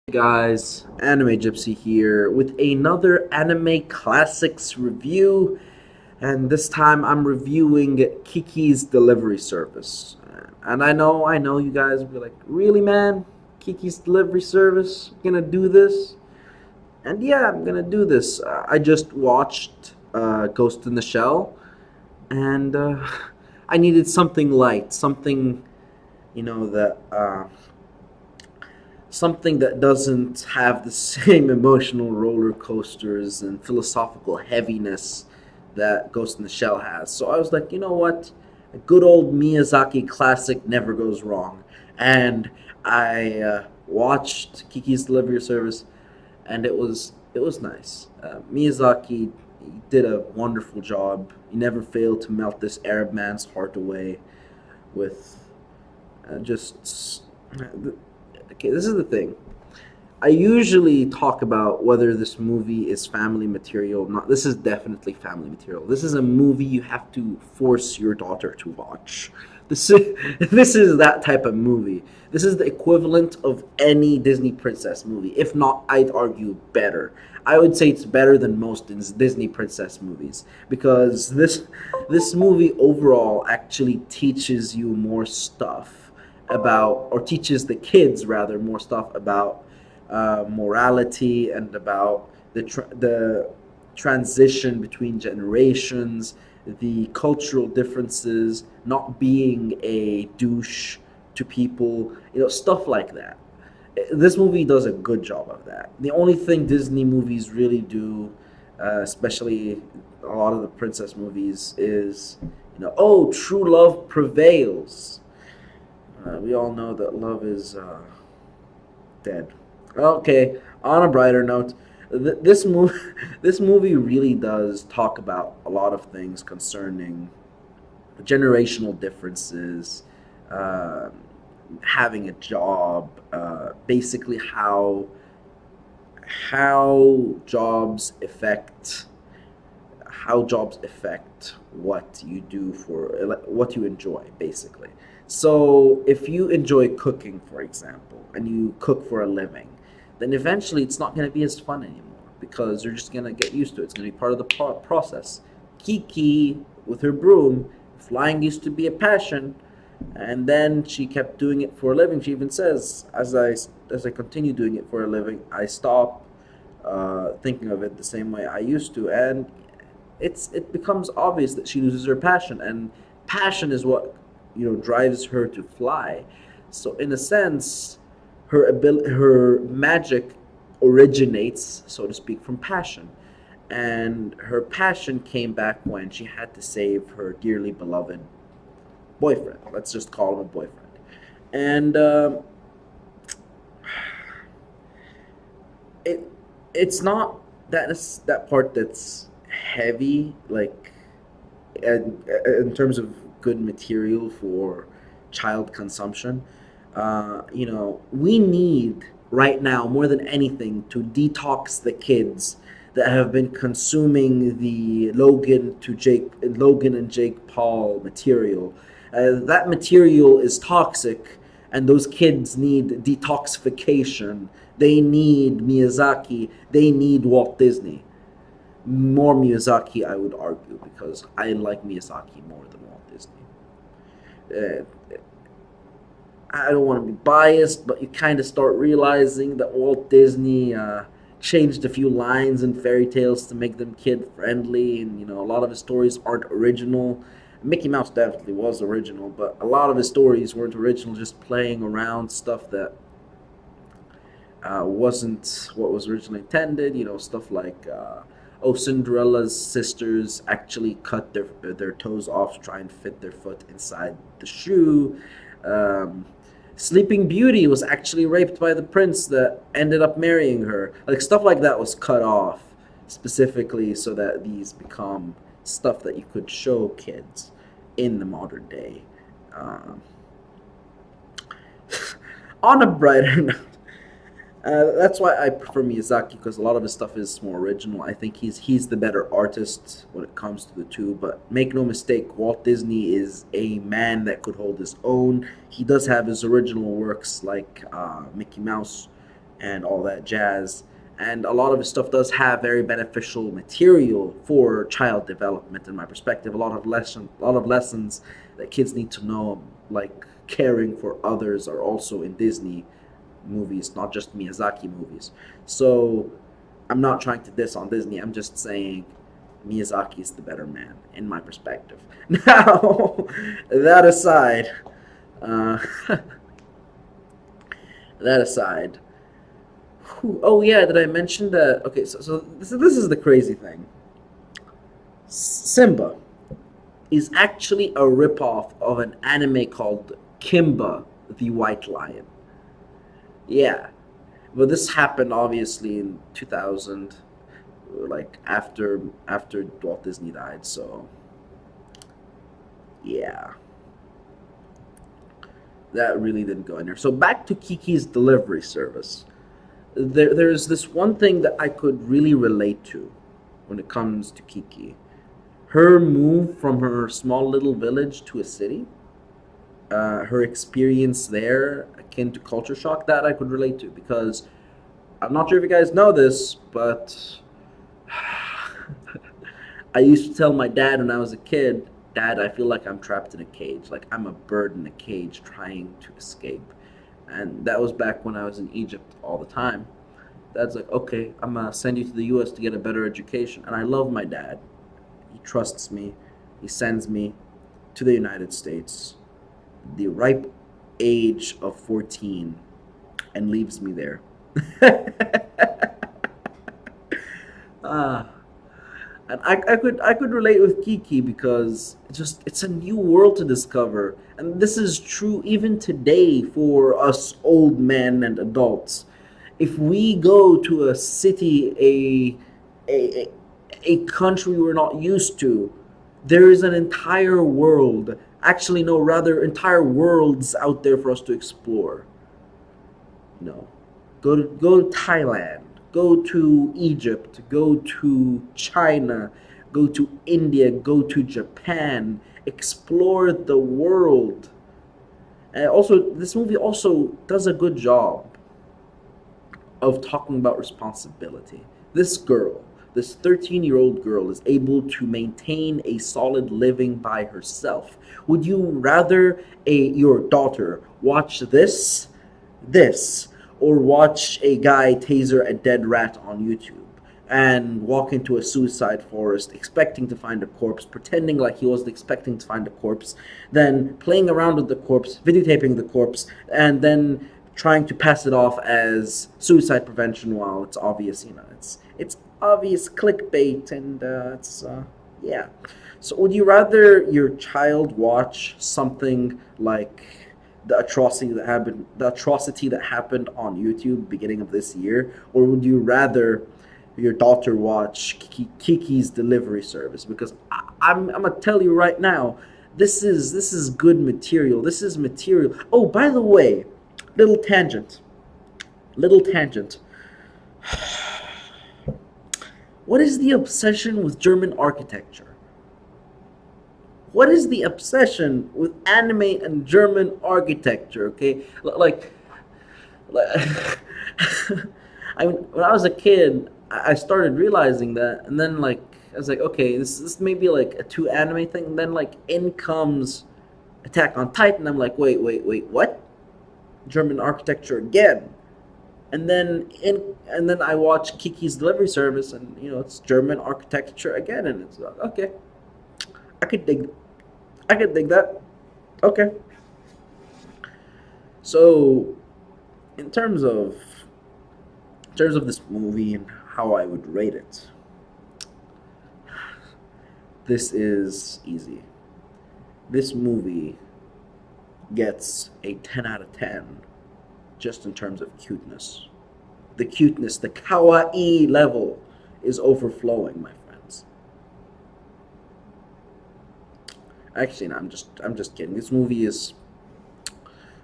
Guys, Anime Gypsy here with another anime classics review, and this time I'm reviewing Kiki's Delivery Service. And I know you guys will be like, really, man? Kiki's Delivery Service? Gonna do this? And yeah, I'm gonna do this. I just watched Ghost in the Shell, and I needed something light, something, that something that doesn't have the same emotional roller coasters and philosophical heaviness that Ghost in the Shell has. So I was like, you know what? A good old Miyazaki classic never goes wrong. And I watched Kiki's Delivery Service, and it was nice. Miyazaki did a wonderful job. He never failed to melt this Arab man's heart away with just okay, this is the thing. I usually talk about whether this movie is family material or not. This is definitely family material. This is a movie you have to force your daughter to watch. This is, this is that type of movie. This is the equivalent of any Disney princess movie. If not, I'd argue better. I would say it's better than most Disney princess movies because this movie overall actually teaches you more stuff about, or teaches the kids rather more stuff about morality and about the transition between generations, the cultural differences, not being a douche to people, stuff like that. This movie does a good job of that. The only thing Disney movies really do, especially a lot of the princess movies, is, oh, true love prevails. We all know that love is dead. Okay, on a brighter note, this movie this movie really does talk about a lot of things concerning generational differences, uh, having a job, basically how jobs affect what you do for what you enjoy, basically. So if you enjoy cooking, for example, and you cook for a living, then eventually it's not going to be as fun anymore because you're just going to get used to it. It's going to be part of the process. Kiki, with her broom, flying used to be a passion, and then she kept doing it for a living. She even says, as I continue doing it for a living, I stop thinking of it the same way I used to, and it becomes obvious that she loses her passion, and passion is what drives her to fly. So in a sense, her magic originates, so to speak, from passion, and her passion came back when she had to save her dearly beloved boyfriend. Let's just call him a boyfriend, and it it's not that part that's heavy, like, in terms of good material for child consumption. We need right now more than anything to detox the kids that have been consuming the Logan and Jake Paul material. That material is toxic, and those kids need detoxification. They need Miyazaki. They need Walt Disney. More Miyazaki, I would argue, because I like Miyazaki more than Walt Disney. Uh, I don't want to be biased, but you kind of start realizing that Walt Disney changed a few lines in fairy tales to make them kid friendly, and a lot of his stories aren't original. Mickey Mouse definitely was original, but a lot of his stories weren't original, just playing around stuff that wasn't what was originally intended. Stuff like, oh, Cinderella's sisters actually cut their toes off to try and fit their foot inside the shoe. Um, Sleeping Beauty was actually raped by the prince that ended up marrying her. Like, stuff like that was cut off specifically so that these become stuff that you could show kids in the modern day. Um, on a brighter note, that's why I prefer Miyazaki, because a lot of his stuff is more original. I think he's the better artist when it comes to the two. But make no mistake, Walt Disney is a man that could hold his own. He does have his original works like Mickey Mouse, and all that jazz. And a lot of his stuff does have very beneficial material for child development, in my perspective. A lot of lessons that kids need to know, like caring for others, are also in Disney movies, not just Miyazaki movies. So I'm not trying to diss on Disney. I'm just saying Miyazaki is the better man, in my perspective. Now, that aside, uh, that aside, oh yeah, did I mention that? Okay, so this is the crazy thing. Simba is actually a ripoff of an anime called Kimba the White Lion. Yeah, but this happened obviously in 2000, like after Walt Disney died. So yeah, that really didn't go in there. So back to Kiki's Delivery service. There's this one thing that I could really relate to when it comes to Kiki. Her move from her small little village to a city, her experience there, akin to culture shock, that I could relate to because I'm not sure if you guys know this, but I used to tell my dad when I was a kid, Dad, I feel like I'm trapped in a cage. Like I'm a bird in a cage trying to escape. And that was back when I was in Egypt all the time. Dad's like, okay, I'm gonna send you to the US to get a better education. And I love my dad. He trusts me. He sends me to the United States, the ripe age of 14, and leaves me there. Ah, and I could relate with Kiki because it's a new world to discover, and this is true even today for us old men and adults. If we go to a city, a a country we're not used to, there is an entire world. Actually, no, rather entire worlds out there for us to explore. No, go to Thailand, go to Egypt, go to China, go to India, go to Japan, explore the world. And also, this movie also does a good job of talking about responsibility. This girl, this 13-year-old girl, is able to maintain a solid living by herself. Would you rather your daughter watch this, or watch a guy taser a dead rat on YouTube and walk into a suicide forest expecting to find a corpse, pretending like he wasn't expecting to find a corpse, then playing around with the corpse, videotaping the corpse, and then trying to pass it off as suicide prevention while it's obvious, it's obvious clickbait, and it's yeah. So would you rather your child watch something like the atrocity that happened on YouTube beginning of this year, or would you rather your daughter watch Kiki's Delivery Service? Because I'm gonna tell you right now, this is good material. This is material. Oh, by the way, little tangent, little tangent. What is the obsession with German architecture? What is the obsession with anime and German architecture? Okay, like I mean, when I was a kid, I started realizing that, and then like I was like, okay, this may be like a two anime thing. And then like in comes Attack on Titan. I'm like, wait, what? German architecture again? And then I watch Kiki's Delivery Service, and it's German architecture again, and it's like, okay, I could dig, I could dig that. Okay, so in terms of this movie and how I would rate it, this is easy. This movie gets a 10 out of 10 just in terms of cuteness. The cuteness, the kawaii level is overflowing, my friends. Actually, no, I'm just kidding. This movie is,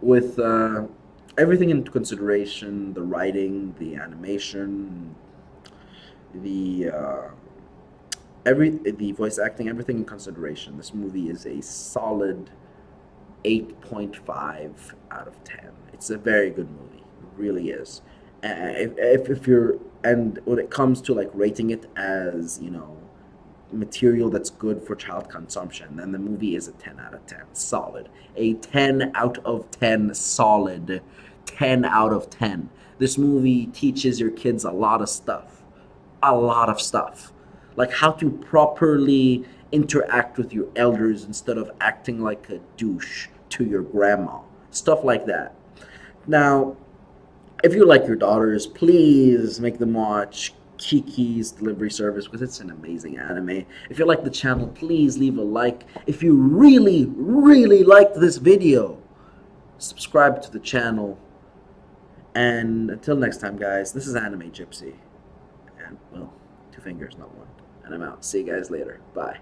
with everything into consideration, the writing, the animation, the the voice acting, everything in consideration, this movie is a solid 8.5 out of 10. It's a very good movie. It really is. If you're, and when it comes to like rating it as, you know, material that's good for child consumption, then the movie is a 10 out of 10 solid, a 10 out of 10 solid, 10 out of 10. This movie teaches your kids a lot of stuff, a lot of stuff, like how to properly interact with your elders instead of acting like a douche to your grandma, stuff like that. Now, if you like your daughters, please make them watch Kiki's Delivery Service because it's an amazing anime. If you like the channel, please leave a like. If you really, really liked this video, subscribe to the channel. And until next time, guys, this is Anime Gypsy. And, well, two fingers, not one. And I'm out. See you guys later. Bye.